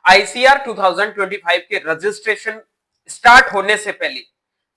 ICR 2025 के registration start होने से पहले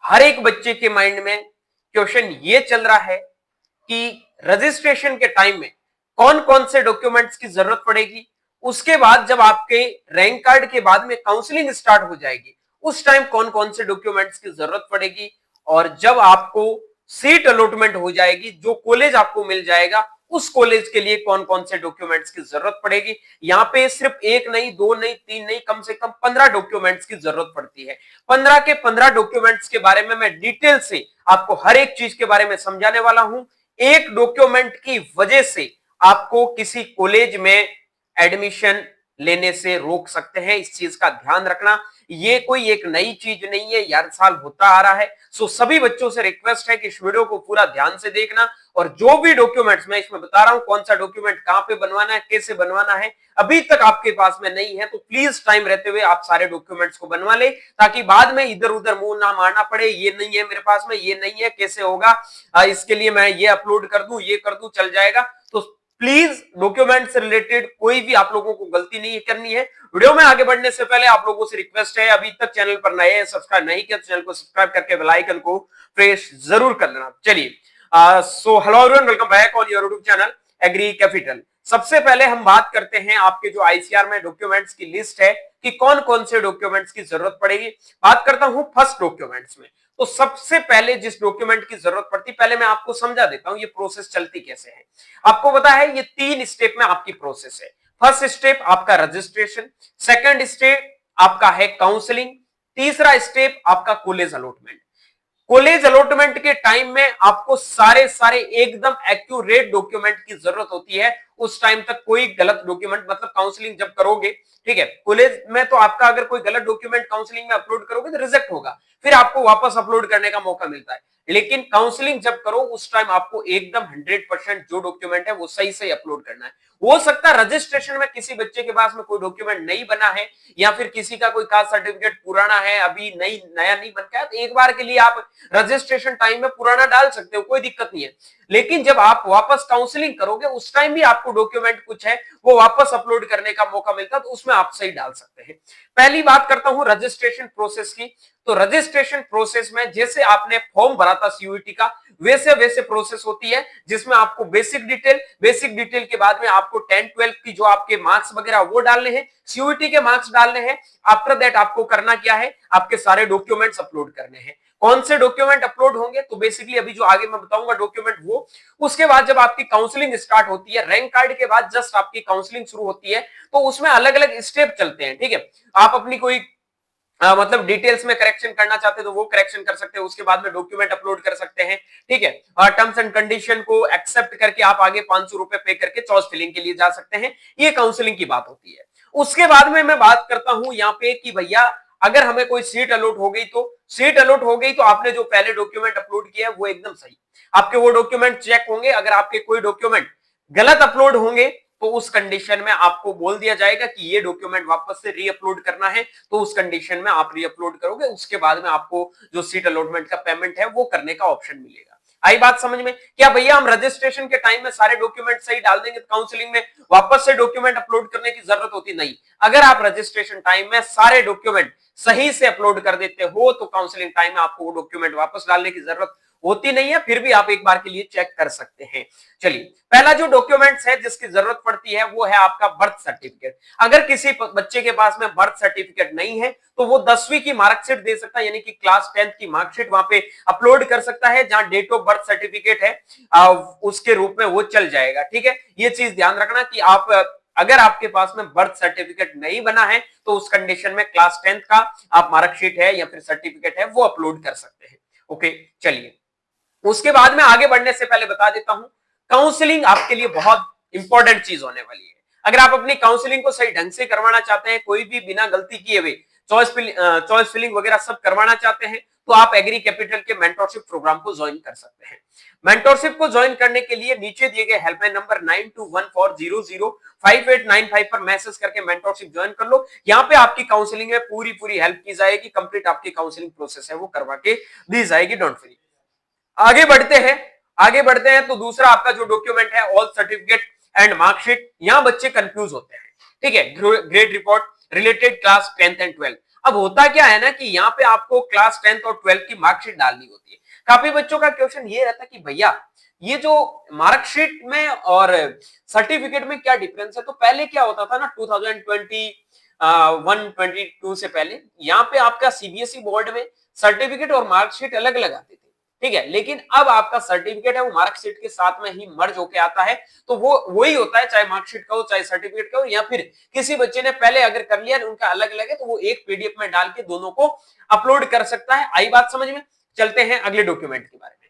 हर एक बच्चे के माइंड में क्वेश्चन ये चल रहा है कि रजिस्ट्रेशन के टाइम में कौन कौन से डॉक्यूमेंट्स की जरूरत पड़ेगी, उसके बाद जब आपके रैंक कार्ड के बाद में काउंसलिंग स्टार्ट हो जाएगी उस टाइम कौन कौन से डॉक्यूमेंट्स की जरूरत पड़ेगी, और जब आपको सीट अलॉटमेंट हो जाएगी, जो कॉलेज आपको मिल जाएगा उस कॉलेज के लिए कौन कौन से डॉक्यूमेंट्स की जरूरत पड़ेगी। यहाँ पे सिर्फ एक नहीं, दो नहीं, तीन नहीं, कम से कम 15 डॉक्यूमेंट्स की जरूरत पड़ती है। 15 के 15 डॉक्यूमेंट्स के बारे में मैं डिटेल से आपको हर एक चीज के बारे में समझाने वाला हूं। एक डॉक्यूमेंट की वजह से आपको किसी कॉलेज में एडमिशन लेने से रोक सकते हैं, इस चीज का ध्यान रखना। ये कोई एक नई चीज नहीं है, हर साल होता आ रहा है। सो सभी बच्चों से रिक्वेस्ट है कि इस वीडियो को पूरा ध्यान से देखना, और जो भी डॉक्यूमेंट्स मैं इसमें बता रहा हूं, कौन सा डॉक्यूमेंट कहां पे बनवाना है, कैसे बनवाना है, अभी तक आपके पास में नहीं है तो प्लीज टाइम रहते हुए आप सारे डॉक्यूमेंट्स को बनवा ले, ताकि बाद में इधर उधर मुंह ना मारना पड़े, ये नहीं है मेरे पास में, ये नहीं है, कैसे होगा, इसके लिए मैं ये अपलोड कर दूं, ये कर दूं, चल जाएगा। तो प्लीज डॉक्यूमेंट से रिलेटेड कोई भी आप लोगों को गलती नहीं करनी है। वीडियो में आगे बढ़ने से पहले आप लोगों से रिक्वेस्ट है, अभी तक चैनल पर नए हैं, सब्सक्राइब नहीं किया तो चैनल को सब्सक्राइब करके बेल आइकन को प्रेस जरूर कर लेना। चलिए, so hello everyone, welcome back on your YouTube channel agri capital. सबसे पहले हम बात करते हैं आपके जो आईसीआर में डॉक्यूमेंट्स की लिस्ट है कि कौन कौन से डॉक्यूमेंट्स की जरूरत पड़ेगी। बात करता हूं फर्स्ट डॉक्यूमेंट्स में। तो सबसे पहले जिस डॉक्यूमेंट की जरूरत पड़ती, पहले मैं आपको समझा देता हूं ये प्रोसेस चलती कैसे है। आपको पता है ये 3 स्टेप में आपकी प्रोसेस है। फर्स्ट स्टेप आपका रजिस्ट्रेशन, सेकंड स्टेप आपका है काउंसलिंग, तीसरा स्टेप आपका कॉलेज अलॉटमेंट। कॉलेज अलॉटमेंट के टाइम में आपको सारे सारे एकदम एक्यूरेट डॉक्यूमेंट की जरूरत होती है। उस टाइम तक कोई गलत डॉक्यूमेंट, मतलब काउंसलिंग जब करोगे, ठीक है, कॉलेज में तो आपका अगर कोई गलत डॉक्यूमेंट काउंसलिंग में अपलोड करोगे तो रिजेक्ट होगा, फिर आपको वापस अपलोड करने का मौका मिलता है। लेकिन काउंसलिंग जब करो उस टाइम आपको एकदम 100% जो डॉक्यूमेंट है वो सही से अपलोड करना है। हो सकता है रजिस्ट्रेशन में किसी बच्चे के पास में कोई डॉक्यूमेंट नहीं बना है, या फिर किसी का कोई कास्ट सर्टिफिकेट पुराना है, अभी नया नहीं बन गया, तो एक बार के लिए आप रजिस्ट्रेशन टाइम में पुराना डाल सकते हो, कोई दिक्कत नहीं है। लेकिन जब आप वापस काउंसलिंग करोगे उस टाइम भी आपको डॉक्यूमेंट कुछ है वो वापस अपलोड करने का मौका मिलता है, तो उसमें आप सही डाल सकते हैं। पहली बात करता हूं रजिस्ट्रेशन प्रोसेस की। तो रजिस्ट्रेशन प्रोसेस में जैसे आपने फॉर्म भरा था सीयूईटी का, वैसे वैसे प्रोसेस होती है, जिसमें आपको बेसिक डिटेल के बाद में आपको 10-12 की जो आपके मार्क्स वगैरह वो डालने हैं, सीयूईटी के मार्क्स डालने हैं। आफ्टर दैट आपको करना क्या है, आपके सारे डॉक्यूमेंट्स अपलोड करने हैं। कौन से डॉक्यूमेंट अपलोड होंगे, तो बेसिकली अभी जो आगे मैं बताऊंगा डॉक्यूमेंट वो। उसके बाद जब आपकी काउंसलिंग स्टार्ट होती है, रैंक कार्ड के बाद जस्ट आपकी काउंसलिंग शुरू होती है, तो उसमें अलग अलग स्टेप चलते हैं, ठीक है। आप अपनी कोई मतलब डिटेल्स में करेक्शन करना चाहते हैं तो वो करेक्शन कर सकते हैं, उसके बाद में डॉक्यूमेंट अपलोड कर सकते हैं, ठीक है। और टर्म्स एंड कंडीशन को एक्सेप्ट करके आप आगे 500 रुपए पे करके चॉइस फिलिंग के लिए जा सकते हैं। ये काउंसलिंग की बात होती है। उसके बाद में मैं बात करता हूं यहाँ पे कि भैया अगर हमें कोई सीट अलॉट हो गई, तो सीट अलॉट हो गई तो आपने जो पहले डॉक्यूमेंट अपलोड किया है वो एकदम सही, आपके वो डॉक्यूमेंट चेक होंगे। अगर आपके कोई डॉक्यूमेंट गलत अपलोड होंगे तो उस कंडीशन में आपको बोल दिया जाएगा कि ये डॉक्यूमेंट वापस से री अपलोड करना है, तो उस कंडीशन में आप री अपलोड करोगे। उसके बाद में आपको जो सीट अलॉटमेंट का पेमेंट है वो करने का ऑप्शन मिलेगा। आई बात समझ में? क्या भैया हम रजिस्ट्रेशन के टाइम में सारे डॉक्यूमेंट सही डाल देंगे तो काउंसलिंग में वापस से डॉक्यूमेंट अपलोड करने की जरूरत होती नहीं। अगर आप रजिस्ट्रेशन टाइम में सारे डॉक्यूमेंट सही से अपलोड कर देते हो तो काउंसलिंग टाइम में आपको वो डॉक्यूमेंट वापस डालने की जरूरत होती नहीं है, फिर भी आप एक बार के लिए चेक कर सकते हैं। चलिए, पहला जो डॉक्यूमेंट्स है जिसकी जरूरत पड़ती है वो है आपका बर्थ सर्टिफिकेट। अगर किसी बच्चे के पास में बर्थ सर्टिफिकेट नहीं है तो वो 10वीं की मार्कशीट दे सकता है, यानी कि क्लास 10th की मार्कशीट वहां पे अपलोड कर सकता है, जहां डेट ऑफ बर्थ सर्टिफिकेट है उसके रूप में वो चल जाएगा, ठीक है। ये चीज ध्यान रखना कि आप अगर आपके पास में बर्थ सर्टिफिकेट नहीं बना है तो उस कंडीशन में क्लास 10th का आप मार्कशीट है या फिर सर्टिफिकेट है वो अपलोड कर सकते हैं। ओके, चलिए, उसके बाद में आगे बढ़ने से पहले बता देता हूं, काउंसलिंग आपके लिए बहुत इंपॉर्टेंट चीज होने वाली है। अगर आप अपनी काउंसलिंग को सही ढंग से करवाना चाहते हैं, कोई भी बिना गलती किए हुए चॉइस फिलिंग वगैरह सब करवाना चाहते हैं, तो आप एग्री कैपिटल के मेंटरशिप प्रोग्राम को ज्वाइन कर सकते हैं। मेंटरशिप को ज्वाइन करने के लिए नीचे दिए गए हेल्पलाइन नंबर 9214005895 पर मैसेज करके मेंटरशिप ज्वाइन कर लो। यहाँ पे आपकी काउंसलिंग में पूरी हेल्प की जाएगी, कंप्लीट आपकी काउंसलिंग प्रोसेस है वो करवा के दी जाएगी। Don't worry. आगे बढ़ते हैं तो दूसरा आपका जो डॉक्यूमेंट है ऑल सर्टिफिकेट एंड मार्कशीट। यहां बच्चे कंफ्यूज होते हैं, ठीक है। Grade report, related class 10th and 12th। अब होता क्या है ना कि यहाँ पे आपको क्लास 10th और 12th की मार्कशीट डालनी होती है। काफी बच्चों का क्वेश्चन ये रहता है कि भैया ये जो मार्कशीट में और सर्टिफिकेट में क्या डिफरेंस है। तो पहले क्या होता था ना 2020 122 से पहले यहाँ पे आपका सीबीएसई बोर्ड में सर्टिफिकेट और मार्कशीट अलग अलग आते थे, ठीक है। लेकिन अब आपका सर्टिफिकेट है वो मार्कशीट के साथ में ही मर्ज होके आता है। तो वो वही होता है, चाहे मार्कशीट का हो चाहे सर्टिफिकेट का हो, या फिर किसी बच्चे ने पहले अगर कर लिया उनका अलग अलग है तो वो एक पीडीएफ में डाल के दोनों को अपलोड कर सकता है। आई बात समझ में। चलते हैं अगले डॉक्यूमेंट के बारे में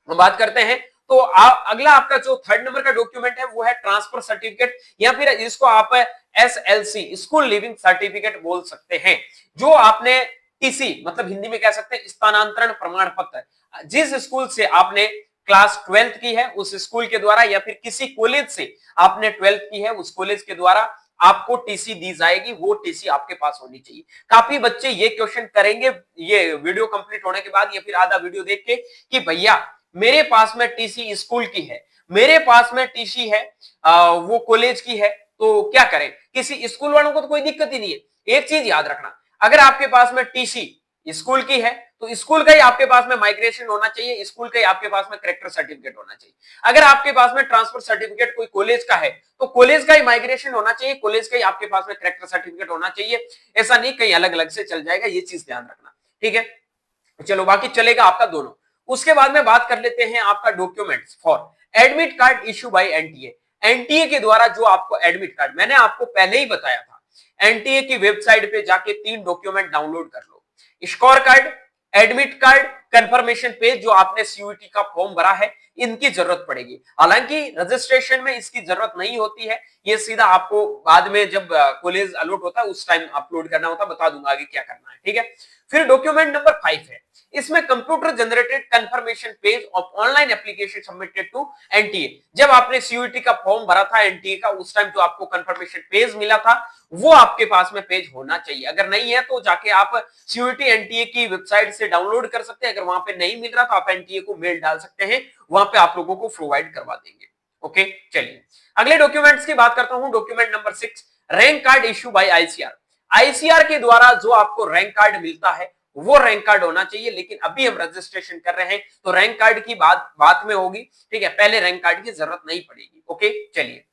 हम बात करते हैं। तो अगला आपका जो थर्ड नंबर का डॉक्यूमेंट है वो है ट्रांसफर सर्टिफिकेट, या फिर जिसको आप एसएलसी स्कूल लिविंग सर्टिफिकेट बोल सकते हैं। जो आपने टीसी मतलब हिंदी में कह सकते हैं स्थानांतरण प्रमाण पत्र, जिस स्कूल से आपने क्लास 12th की है उस स्कूल के द्वारा, या फिर किसी कॉलेज से आपने 12th की है उस कॉलेज के द्वारा आपको टीसी दी जाएगी, वो टीसी आपके पास होनी चाहिए। काफी बच्चे ये क्वेश्चन करेंगे ये वीडियो कंप्लीट होने के बाद या फिर आधा वीडियो देख के कि भैया मेरे पास में टीसी स्कूल की है, मेरे पास में टीसी है वो कॉलेज की है, तो क्या करें। किसी स्कूल वालों को तो कोई दिक्कत ही नहीं है। एक चीज याद रखना, अगर आपके पास में टीसी स्कूल की है तो स्कूल का ही आपके पास में माइग्रेशन होना चाहिए, स्कूल का ही आपके पास में करेक्टर सर्टिफिकेट होना चाहिए। अगर आपके पास में ट्रांसफर सर्टिफिकेट कोई कॉलेज का है तो कॉलेज का ही माइग्रेशन होना चाहिए, कॉलेज का ही आपके पास में करेक्टर सर्टिफिकेट होना चाहिए। ऐसा नहीं कहीं अलग अलग से चल जाएगा, ये चीज ध्यान रखना, ठीक है। चलो बाकी चलेगा आपका दोनों। उसके बाद में बात कर लेते हैं आपका documents for admit card issue bye NTA. NTA के द्वारा जो आपको एडमिट कार्ड, मैंने आपको पहले ही बताया था, एनटीए की वेबसाइट पे जाके 3 डॉक्यूमेंट डाउनलोड कर लो, score card, admit card, confirmation page, जो आपने सीयूईटी का फॉर्म भरा है, इनकी जरूरत पड़ेगी। हालांकि रजिस्ट्रेशन में इसकी जरूरत नहीं होती है, ये सीधा आपको बाद में जब कॉलेज अलॉट होता है उस टाइम अपलोड करना होता है, बता दूंगा आगे क्या करना है, ठीक है। फिर डॉक्यूमेंट नंबर 5 है, इसमें computer generated confirmation page of online application submitted to NTA. जब आपने सीयूईटी का फॉर्म भरा था एनटीए का, उस टाइम जो आपको कंफर्मेशन पेज मिला था वो आपके पास में पेज होना चाहिए। अगर नहीं है तो जाके आप सीयूईटी एनटीए की वेबसाइट से डाउनलोड कर सकते हैं। अगर वहां पे नहीं मिल रहा तो आप एनटीए को मेल डाल सकते हैं, वहां पे आप लोगों को प्रोवाइड करवा देंगे। ओके चलिए अगले डॉक्यूमेंट्स की बात करता हूं। Document number 6 rank card issue by ICR. ICR के द्वारा जो आपको रैंक कार्ड मिलता है वो रैंक कार्ड होना चाहिए, लेकिन अभी हम रजिस्ट्रेशन कर रहे हैं तो रैंक कार्ड की बात में होगी, ठीक है। पहले रैंक कार्ड की जरूरत नहीं पड़ेगी। ओके चलिए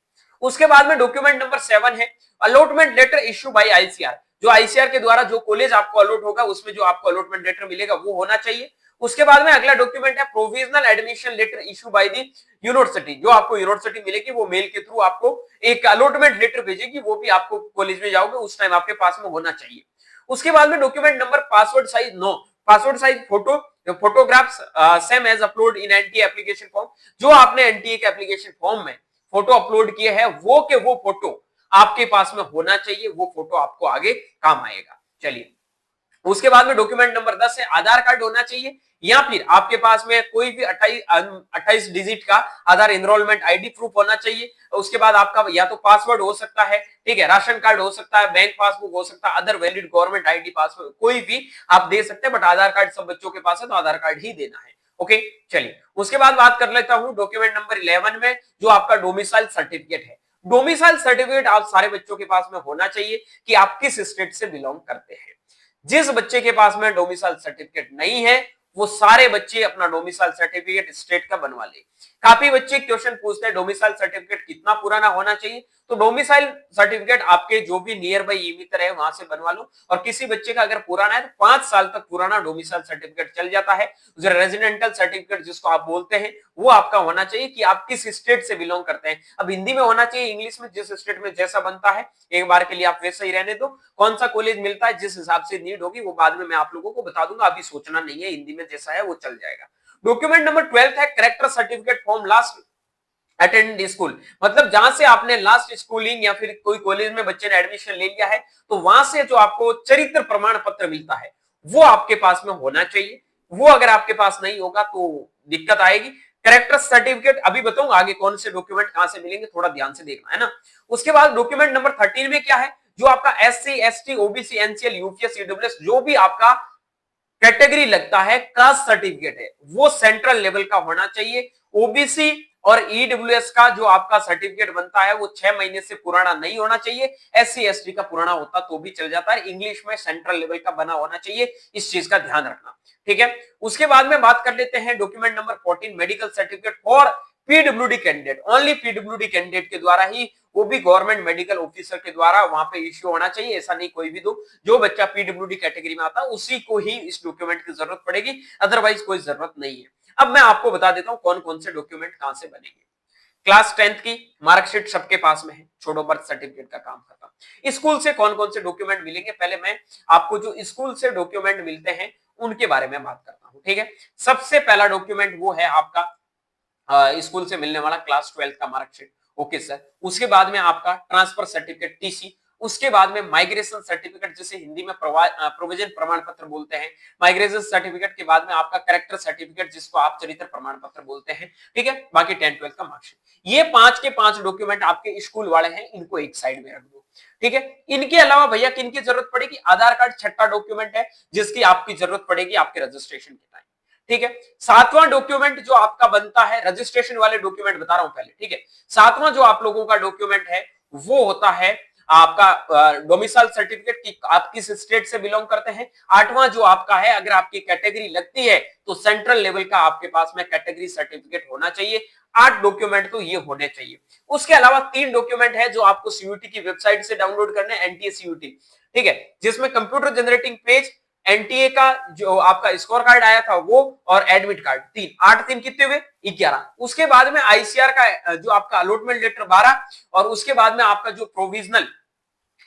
उसके बाद में डॉक्यूमेंट नंबर 7 है allotment letter issue by ICR. जो आईसीआर के द्वारा जो कॉलेज आपको अलॉट होगा उसमें जो आपको अलॉटमेंट लेटर मिलेगा वो होना चाहिए। उसके बाद में अगला डॉक्यूमेंट है provisional admission letter issue by the university. जो आपको यूनिवर्सिटी मिलेगी वो मेल के थ्रू आपको एक अलॉटमेंट लेटर भेजेगी, वो भी आपको कॉलेज में जाओगे उस टाइम आपके पास में होना चाहिए। उसके बाद में document number passport size 9 passport size photographs same as upload in NTA application form. जो आपने एनटीए के एप्लीकेशन फॉर्म में फोटो अपलोड किए हैं वो के वो फोटो आपके पास में होना चाहिए, वो फोटो आपको आगे काम आएगा। चलिए उसके बाद में डॉक्यूमेंट नंबर 10 है आधार कार्ड होना चाहिए, या फिर आपके पास में कोई भी 28 डिजिट का आधार एनरोलमेंट आईडी प्रूफ होना चाहिए। उसके बाद आपका या तो पासवर्ड हो सकता है, ठीक है, राशन कार्ड हो सकता है, बैंक पासबुक हो सकता है, other valid government ID password कोई भी आप दे सकते हैं, बट आधार कार्ड सब बच्चों के पास है तो आधार कार्ड ही देना है। ओके चलिए उसके बाद बात कर लेता हूं डॉक्यूमेंट नंबर 11 में जो आपका डोमिसाइल सर्टिफिकेट है। डोमिसाइल सर्टिफिकेट आप सारे बच्चों के पास में होना चाहिए कि आप किस स्टेट से बिलोंग करते हैं। जिस बच्चे के पास में डोमिसाइल सर्टिफिकेट नहीं है वो सारे बच्चे अपना डोमिसाइल सर्टिफिकेट स्टेट का बनवा ले। काफी बच्चे क्वेश्चन पूछते हैं डोमिसाइल सर्टिफिकेट कितना पुराना होना चाहिए, तो डोमिसाइल सर्टिफिकेट आपके जो भी नियर बाई ईमितर है वहां से बनवा लो। और किसी बच्चे का अगर पुराना है तो 5 साल तक पुराना डोमिसाइल सर्टिफिकेट चल जाता है। जो रेजिडेंटल सर्टिफिकेट जिसको आप बोलते हैं वो आपका होना चाहिए कि आप किस स्टेट से बिलोंग करते हैं। अब हिंदी में होना चाहिए, इंग्लिश में जिस स्टेट में जैसा बनता है एक बार के लिए आप वैसा ही रहने दो। कौन सा कॉलेज मिलता है जिस हिसाब से नीड होगी वो बाद में मैं आप लोगों को बता दूंगा, अभी सोचना नहीं है, हिंदी में जैसा है वो चल जाएगा। डॉक्यूमेंट नंबर 12 है character certificate from last attend school. मतलब जहां से आपने लास्ट स्कूलिंग या फिर कोई कॉलेज में बच्चे ने एडमिशन ले लिया है तो वहां से जो आपको चरित्र प्रमाण पत्र मिलता है वो आपके पास में होना चाहिए। वो अगर आपके पास नहीं होगा तो दिक्कत आएगी। करेक्टर सर्टिफिकेट अभी बताऊंगा आगे कौन से डॉक्यूमेंट कहां से मिलेंगे, थोड़ा ध्यान से देखना है ना। उसके बाद डॉक्यूमेंट नंबर 13 में क्या है, जो आपका SC ST OBC NCL UPS EWS जो भी आपका कैटेगरी लगता है कास्ट सर्टिफिकेट है वो सेंट्रल लेवल का होना चाहिए। ओबीसी और ईडब्ल्यूएस का जो आपका सर्टिफिकेट बनता है वो 6 महीने से पुराना नहीं होना चाहिए। एससी एसटी का पुराना होता तो भी चल जाता है, इंग्लिश में सेंट्रल लेवल का बना होना चाहिए, इस चीज का ध्यान रखना। ठीक है, उसके बाद में बात कर लेते हैं document number 14, medical certificate for PWD candidate. Only PWD candidate के द्वारा ही, वो भी गवर्नमेंट मेडिकल ऑफिसर के द्वारा वहां पे इश्यू होना चाहिए, ऐसा नहीं कोई भी दो। जो बच्चा पीडब्ल्यूडी कैटेगरी में आता है उसी को ही इस डॉक्यूमेंट की जरूरत पड़ेगी, अदरवाइज कोई जरूरत नहीं है। अब मैं आपको बता देता हूं कौन कौन से डॉक्यूमेंट कहां से बनेंगे। क्लास 10th की मार्कशीट सबके पास में है, छोड़ो बर्थ सर्टिफिकेट का काम खत्म। स्कूल से कौन कौन से डॉक्यूमेंट मिलेंगे, पहले मैं आपको जो स्कूल से डॉक्यूमेंट मिलते हैं उनके बारे में बात करता हूं। ठीक है, सबसे पहला डॉक्यूमेंट वो है आपका स्कूल से मिलने वाला क्लास 12th का मार्कशीट। ओके सर, उसके बाद में आपका ट्रांसफर सर्टिफिकेट टीसी, उसके बाद में माइग्रेशन सर्टिफिकेट जिसे हिंदी में प्रोविजन प्रमाण पत्र बोलते हैं। माइग्रेशन सर्टिफिकेट के बाद में आपका कैरेक्टर सर्टिफिकेट जिसको आप चरित्र प्रमाण पत्र बोलते हैं। ठीक है, बाकी 10th 12th का मार्कशीट। ये 5 के 5 डॉक्यूमेंट आपके स्कूल वाले हैं, इनको एक साइड में रख दो। ठीक है, इनके अलावा भैया किन की जरूरत पड़ेगी, आधार कार्ड छठा डॉक्यूमेंट है जिसकी आपकी जरूरत पड़ेगी आपके रजिस्ट्रेशन के टाइम। ठीक है, सातवां डॉक्यूमेंट जो आपका बनता है, रजिस्ट्रेशन वाले डॉक्यूमेंट बता रहा हूं पहले। ठीक है, सातवां जो आप लोगों का डॉक्यूमेंट है वो होता है आपका डोमिसाइल सर्टिफिकेट की आप किस स्टेट से बिलोंग करते हैं। आठवां जो आपका है, अगर आपकी कैटेगरी लगती है तो सेंट्रल लेवल का आपके पास में कैटेगरी सर्टिफिकेट होना चाहिए। 8 डॉक्यूमेंट तो ये होने चाहिए। उसके अलावा 3 डॉक्यूमेंट है जो आपको सीयूटी की वेबसाइट से डाउनलोड करने हैं, एनटीए सीयूटी। ठीक है, जिसमें कंप्यूटर जनरेटिंग पेज, एनटीए का जो आपका स्कोर कार्ड आया था वो, और एडमिट कार्ड, 3 8 3 कितने हुए 11। उसके बाद में आईसीआर का जो आपका अलॉटमेंट लेटर 12, और उसके बाद में आपका जो प्रोविजनल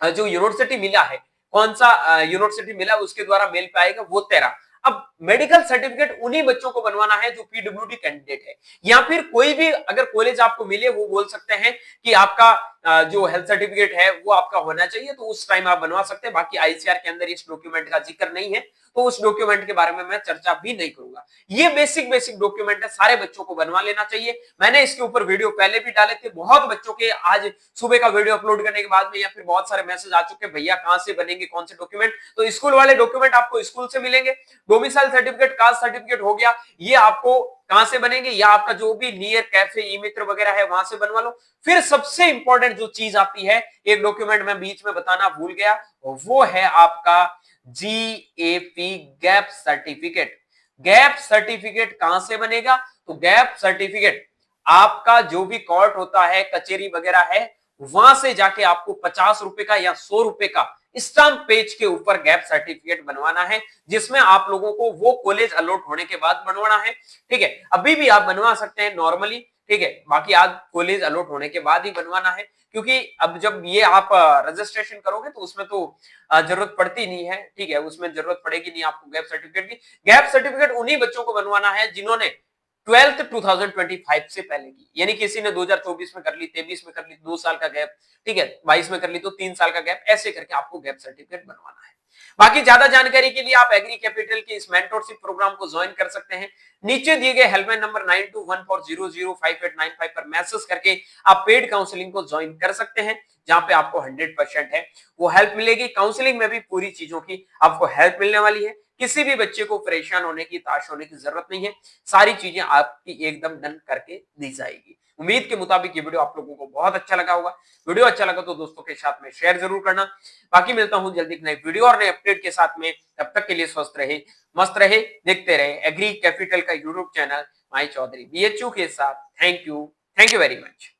जो यूनिवर्सिटी मिला है, कौन सा यूनिवर्सिटी मिला उसके द्वारा मेल पे आएगा वो 13। अब मेडिकल सर्टिफिकेट उन्हीं बच्चों को बनवाना है जो पीडब्ल्यूडी कैंडिडेट है, या फिर कोई भी अगर कॉलेज आपको मिले वो बोल सकते हैं कि आपका जो हेल्थ सर्टिफिकेट है वो आपका होना चाहिए, तो उस टाइम आप बनवा सकते हैं। बाकी आईसीआर के अंदर इस डॉक्यूमेंट का जिक्र नहीं है, तो उस डॉक्यूमेंट के बारे में मैं चर्चा भी नहीं करूंगा। ये बेसिक बेसिक डॉक्यूमेंट है, सारे बच्चों को बनवा लेना चाहिए। मैंने इसके ऊपर वीडियो पहले भी डाले थे, बहुत बच्चों के आज सुबह का वीडियो अपलोड करने के बाद में या फिर बहुत सारे मैसेज आ चुके हैं, भैया कहां से बनेंगे कौन से डॉक्यूमेंट। तो स्कूल वाले डॉक्यूमेंट आपको स्कूल से मिलेंगे। डोमिसाइल सर्टिफिकेट, कास्ट सर्टिफिकेट हो गया, ये आपको कहां से बनेंगे, या आपका जो भी नियर कैफे ई मित्र वगैरह है वहां से बनवा लो। फिर सबसे इंपॉर्टेंट जो चीज आती है, एक डॉक्यूमेंट मैं बीच में बताना भूल गया, वो है आपका GAP gap certificate. Gap certificate कहां से बनेगा, तो गैप सर्टिफिकेट आपका जो भी कोर्ट होता है, कचेरी वगैरह है, वहां से जाके आपको 50 रुपए का या 100 रुपए का स्टाम्प पेज के ऊपर गैप सर्टिफिकेट बनवाना है, जिसमें आप लोगों को वो कॉलेज अलॉट होने के बाद बनवाना है। ठीक है, अभी भी आप बनवा सकते हैं नॉर्मली। ठीक है, बाकी आज कॉलेज अलॉट होने के बाद ही बनवाना है, क्योंकि अब जब ये आप रजिस्ट्रेशन करोगे तो उसमें तो जरूरत पड़ती नहीं है। ठीक है, उसमें जरूरत पड़ेगी नहीं आपको गैप सर्टिफिकेट की। गैप सर्टिफिकेट उन्हीं बच्चों को बनवाना है जिन्होंने 12th 2025 से पहले की, यानी किसी ने 2024 में कर ली, 23 में कर ली, 2 साल का गैप। ठीक है, 22 में कर ली तो 3 साल का गैप, ऐसे करके आपको गैप सर्टिफिकेट बनवाना है। बाकी ज्यादा जानकारी के लिए आप एग्री कैपिटल के इस मेंटरशिप प्रोग्राम को ज्वाइन कर सकते हैं। नीचे दिए गए हेल्पलाइन नंबर 9214005895 पर मैसेज करके आप पेड काउंसलिंग को ज्वाइन कर सकते हैं, जहां पे आपको 100% है वो हेल्प मिलेगी। काउंसलिंग में भी पूरी चीजों की आपको हेल्प मिलने वाली है। किसी भी बच्चे को परेशान होने की, ताश होने की जरूरत नहीं है, सारी चीजें आपकी एकदम डन करके दी जाएगी। उम्मीद के मुताबिक ये वीडियो आप लोगों को बहुत अच्छा लगा होगा। वीडियो अच्छा लगा तो दोस्तों के साथ में शेयर जरूर करना। बाकी मिलता हूं जल्दी एक नई वीडियो और नए अपडेट के साथ में, तब तक के लिए स्वस्थ रहे, मस्त रहे, देखते रहे एग्री कैपिटल का यूट्यूब चैनल माई चौधरी बीएचयू के साथ। Thank you very much.